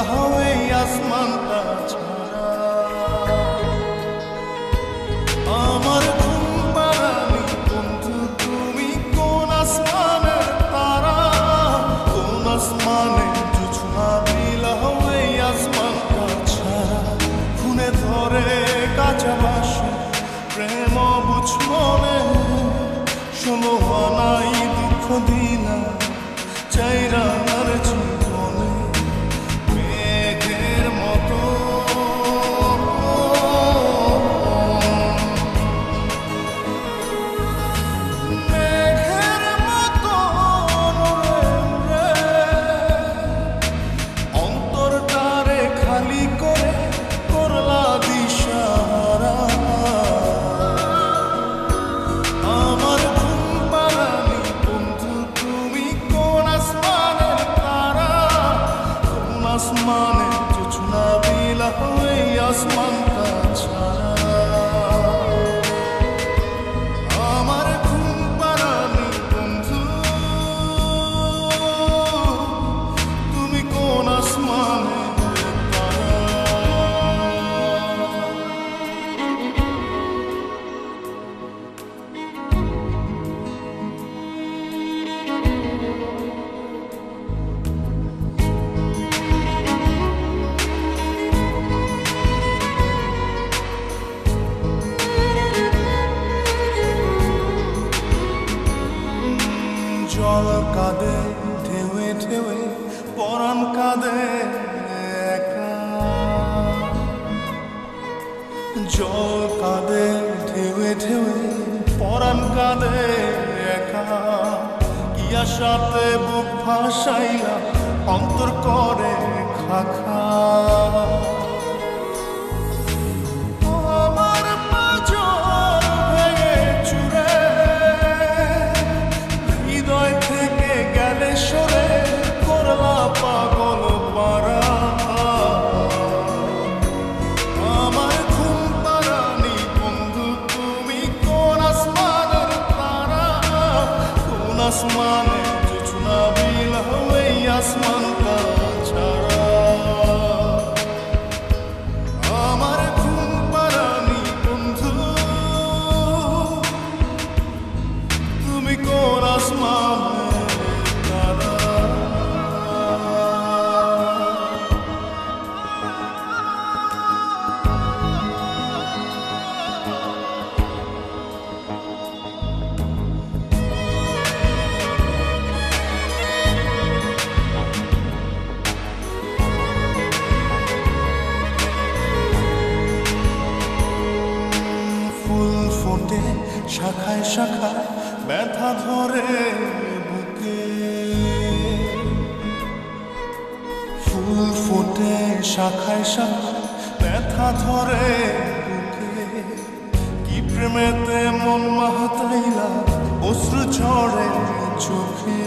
বিলাও এই আসমানটা ছাড়া। আমার ঘুম পাড়ানি বন্ধু তুমি কোন আসমানের তারা, কোন আসমানে জোছনা বিলাও এই আসমানটা ছাড়া। খুনে ধরে কাঁচা বাসে প্রেম বুঝ মনে, শোনো নাই দুঃখ দিনা চাইরা আর জীবনে। মেঘের মতো মেঘের মতো উড়ে অন্তরটারে খালি করে করলা দিশাহারা। আমার ঘুম পাড়ানি বন্ধু তুমি কোন আসমানের তারা, কোন আসমানে জোছনা বিলাও এই আসমানটা ছাড়া। আমার ঘুম পাড়ানি বন্ধু তুমি কোন আসমানের তারা। জল কাঁদে ঢেউে ঢেউে পরাণ কাঁদে একা। জল কাঁদে ঢেউে ঢেউে পরাণ কাঁদে একা। কি আশাতে বুক ভাসাইলা অন্তর করে খাখা। আমার পাঁজর ভেঙে চুরে হৃদয় থেকে গেলে সরে করলা পাগল পারা। আমার ঘুম পাড়ানি বন্ধু তুমি কোন আসমানের তারা, কোন আসমানে জোছনা বিলাও এই আসমানটা ছাড়া। আমার ঘুম পাড়ানি বন্ধু তুমি কোন আসমানের তারা। ফুল ফোটে শাখায় শাখায় ব্যথা ধরে বুকে। ফুল ফোটে শাখায় শাখায় ব্যথা ধরে বুকে। কি প্রেমেতে মন মাহাতাইলা অশ্রু ঝরে চোখে।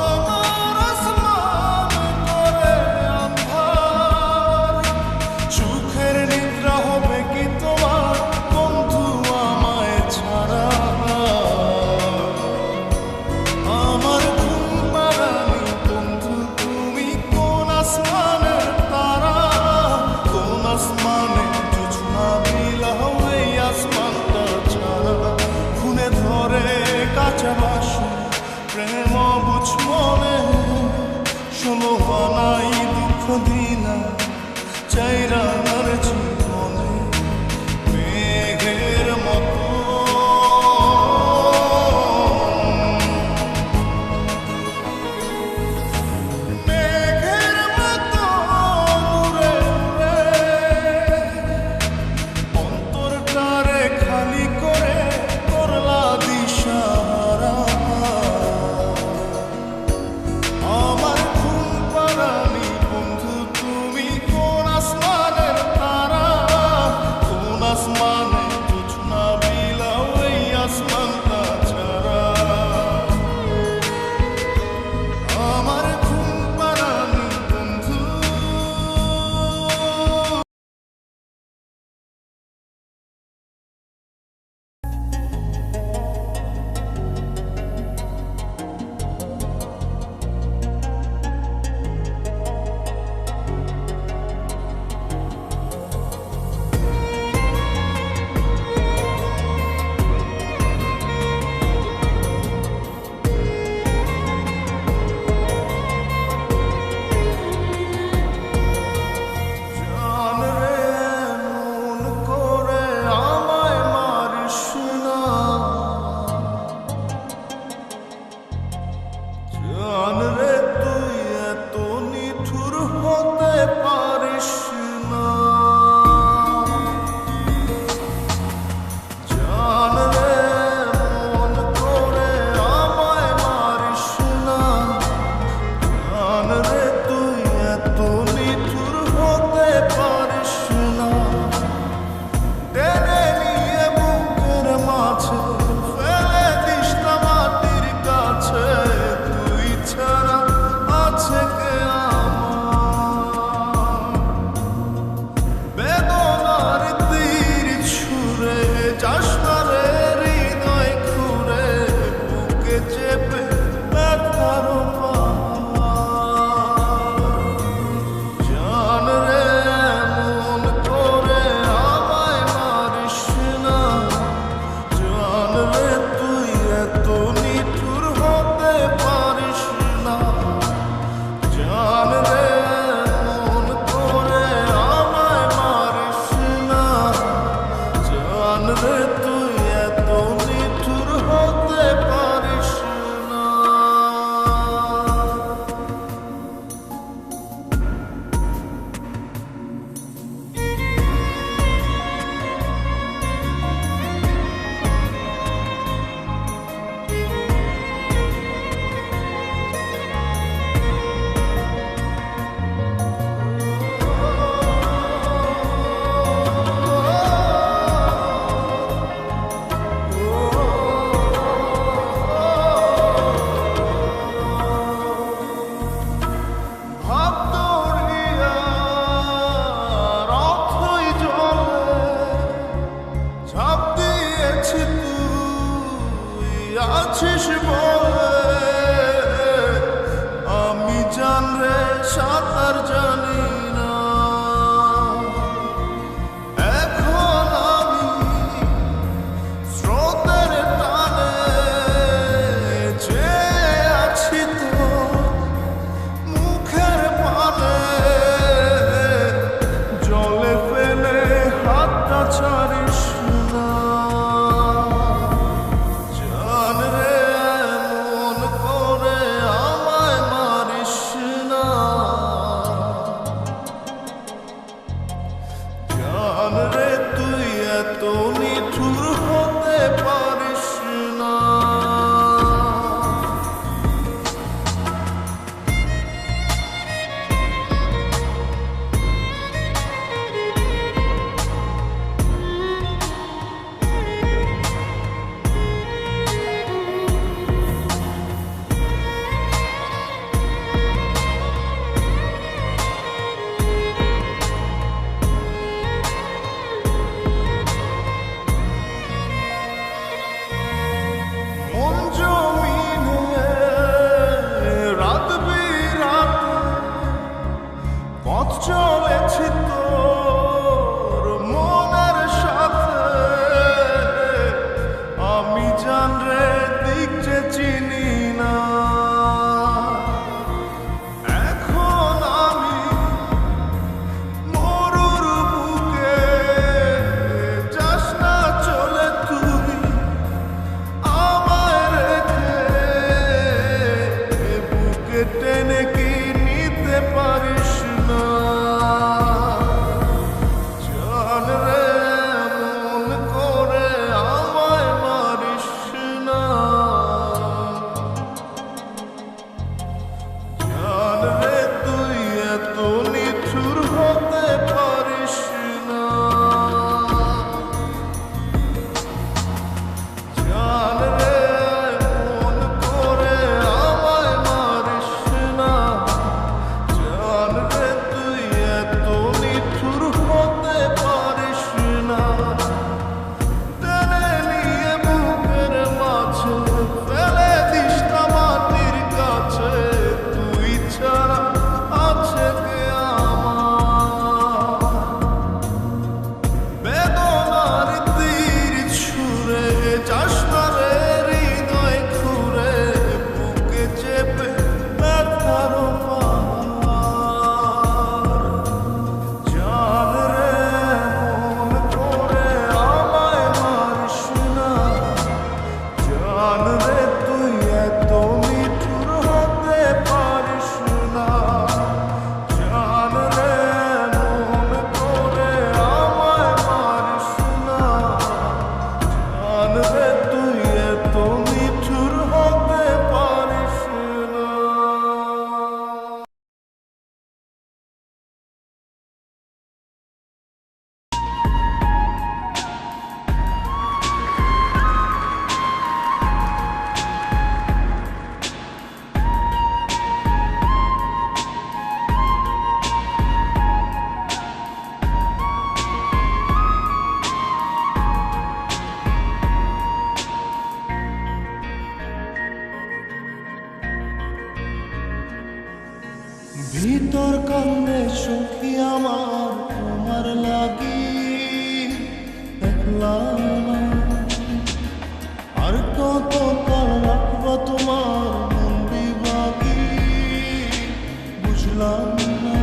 আমার আসমান করে আঁধার, সুখের নিদ্রা হবে কি তোমার বন্ধু আমায় ছাড়া। আমার ঘুম পাড়ানি বন্ধু তুমি কোন আসমানের তারা, কোন আসমানে জোছনা বিলাও এই আসমানটা ছাড়া। আছিস বলে আমি জানরে সাঁতার জানি না। এখন আমি স্রোতের টানে যে আছি তোর মুখের পানে, জলে ফেলে হাতটা ছাড়িস না। জান রে এমন করে আমায় মারিস না। জান রে তুই এত নিঠুর হতে পারিস না। মন জমিনে রাত বিরাতে পথ চলেছি তোর মনের সাথে। আমি জান রে দিক যে চিনি না। এখন আমি মরুর বুকে, যাস না চলে তুই আমায় রেখে। বুকে টেনে কি নিতে পারিস না। জান রে এমন করে আমায় মারিস না। জান রে তুই এত নিঠুর হতে পারিস না। জান রে এমন করে আমায় মারিস না। জান রে তুই এত নিঠুর হতে পারিস না। টেনে নিয়ে বুকের মাঝে ফেলে দিস না মাটির কাছে। তুই ছাড়া আছে কে আমার? বেদনার তীর ছুঁড়ে যাস না রে হৃদয় খুঁড়ে। বুকে চেপে ব্যথার পাহাড়। জান রে এমন করে আমায় মারিস না। জান রে তুই এত নিঠুর হতে পারিস না। জান রে এমন করে আমায় মারিস না। জান রে তুই এত নিঠুর হতে পারিস না। ভিতর কান্দে সখী আমার তোমার লাগি। দেখলাম আর কত কাল রাখবো তোমার মন বিভাগী। বুঝলাম না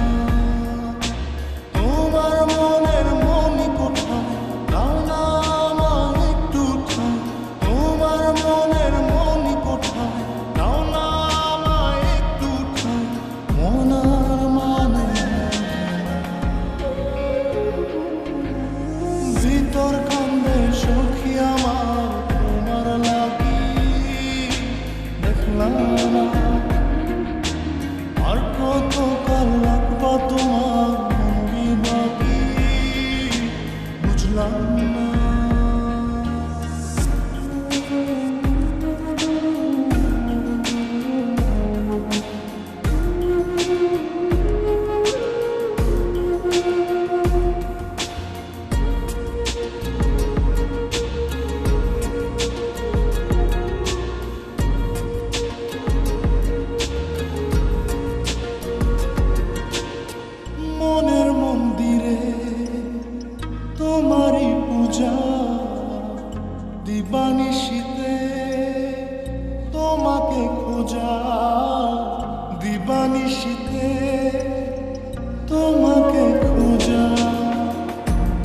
তোমার মনের মনি কোথায়। দাও না আমায় একটু ঠাঁই। তোমার মনের মনি কোথায়। দাও না আমায় একটু ঠাঁই। মনার মানে ভিতর কান্দে সখী আমার তোমার লাগি। দিবানিশিতে তোমাকে খোঁজা, দিবানিশিতে তোমাকে খোঁজা,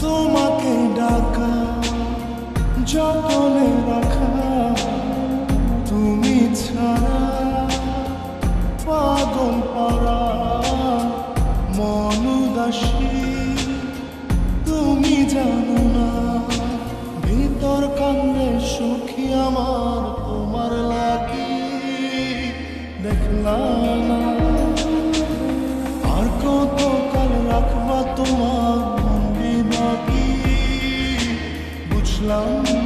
তোমাকে ডাকা, যতনে রাখা, তুমি ছাড়া পাগল পারা মন উদাসী, তুমি জানো না ভিতর কান্নে সুখী আমার তোমার লাগি দেখলাম না। আর কত কাল রাখবা তোমার মন বিভাগী বুঝলাম না।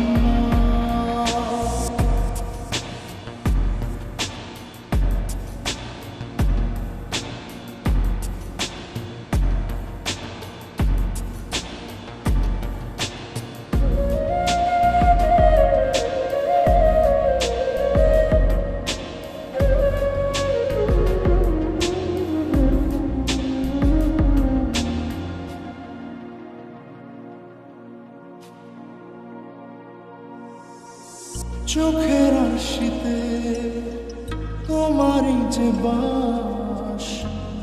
চোখের আশিতে তোমারই যে বাস,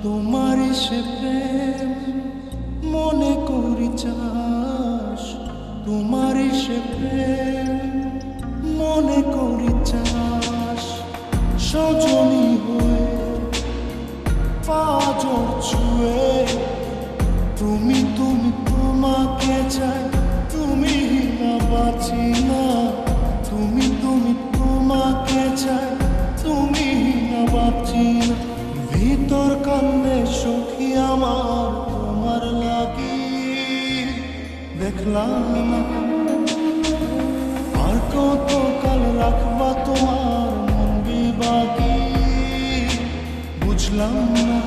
তোমারই সে প্রেম মনে করি চাস, তোমারই সে প্রেম মনে করি চাস। সজনী হয়ে পাজর ছুঁয়ে তুমি তুমি তোমাকে চাই, তুমি না বাঁচি না, তুমি তুমি তোমাকে চাই, তুমি না বাঁচি না। ভিতর কান্নে সুখী আমার তোমার লাগি দেখলাম না। আর কত কাল রাখবা তোমার মন বিভাগী বুঝলাম না।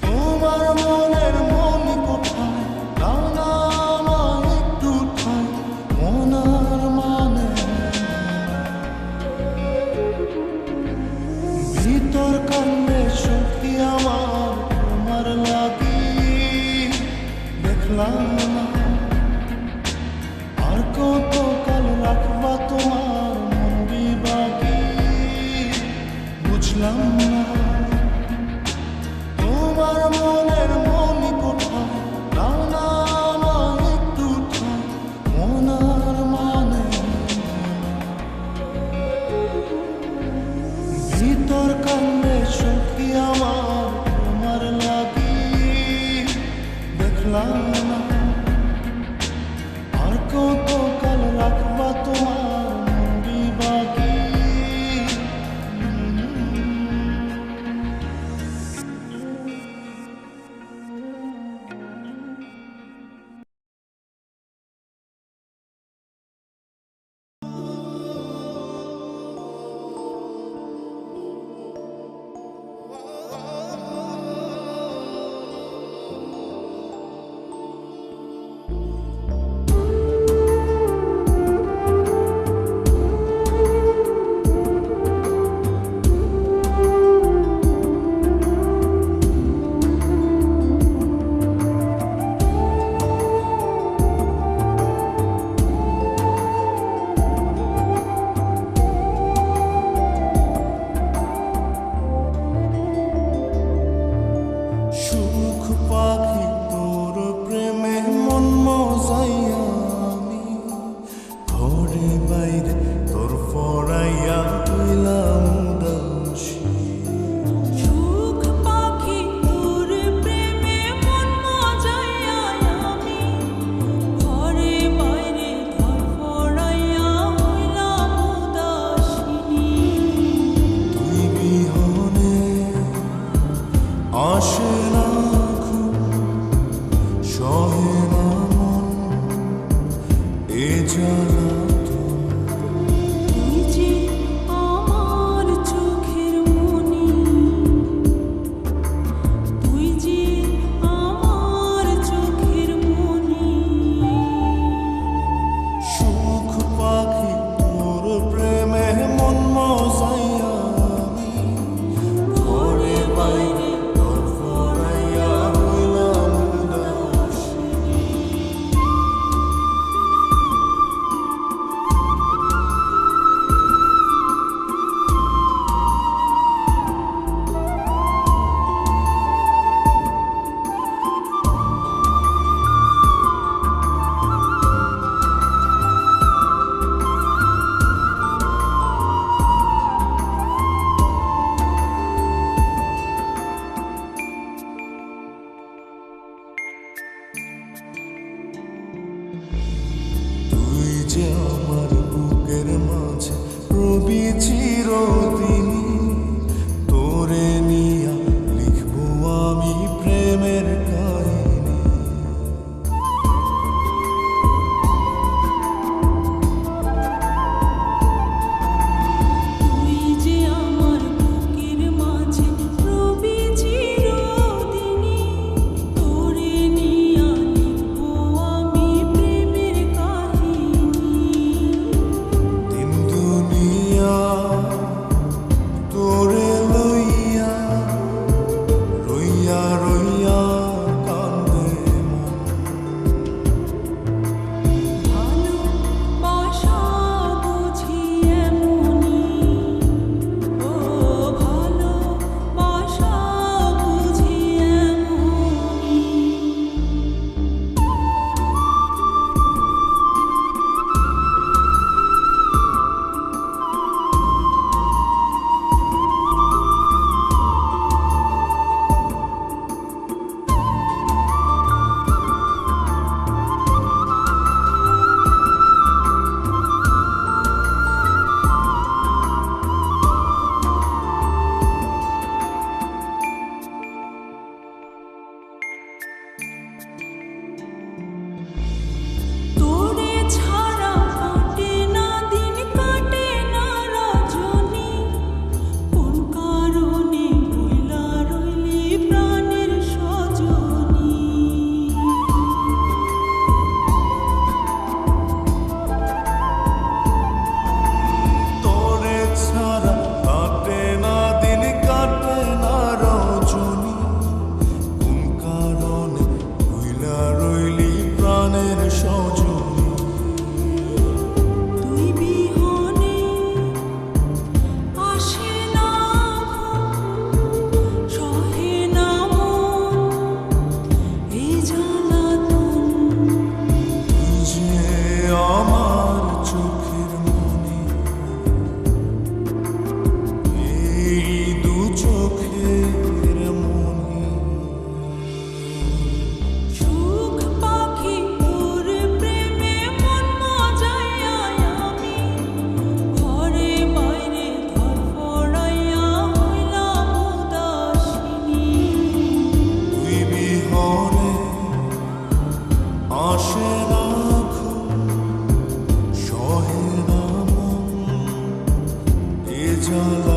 তোমার মনের মনি কোথায়, দাও না আমায় একটু ঠাই, মনার মানে ভিতর কান্নে সুখী আমার তোমার লাগি দেখলাম না। আর কত কাল রাখবা তোমার মন বিভাগী বুঝলাম না। তোমার মনের মনি কোথায়, দাও না আমায় একটু ঠাই, মনার মানে ভিতর কান্নে সুখী আমার তোমার লাগি দেখলাম না। আর কত কাল রাখবা তোমার মন বিভাগী। পাখি তোর প্রেমে মন মজাইয়া আমি ঘরে বাইরে তোর ফরাইয়া হইলাম উদাসী। সুখ পাখি তোর প্রেমে মন মজাইয়া আমি ঘরে বাইরে তোর ফরাইয়া হইলাম উদাসী। তুই বিহনে আসে না সহে না মন এ জ্বালাতন। ছবি চিরদিনই তোরে নিয়া লিখবো আমি প্রেমের কাহিনী। তুই যে আমার বুকের মাঝে রবি চিরদিনই, তোরে নিয়া লিখবো আমি প্রেমের কাহিনী। দিন দুনিয়া তোরে লইয়া রইয়া রইয়া কান্দে মন। ভালোবাসা বুঝি এমনই, ও ভালোবাসা বুঝি এমনই। তোরে ছাড়া কাটে না দিন, কাটে না রজনী, কোন কারণে ভুলা রইলি প্রাণের সজনী। তোরে ছাড়া কাটে না দিন, কাটে না রজনী, কোন কারণে ভুইলা রইলি প্রাণের সজনী। তুই বিহনে আসে না ঘুম, সহে না মন এই জ্বালাতন। তুই যে আমার চোখের মনি, এই দু চোখের মনি। সুখ পাখি তোর প্রেমে মন মজাইয়া আমি, ঘরে বাইরে ধরফড়াইয়া হইলাম উদাসিনী। তুই বিহনে আসে না ঘুম, সহে না মন এ জ্বালা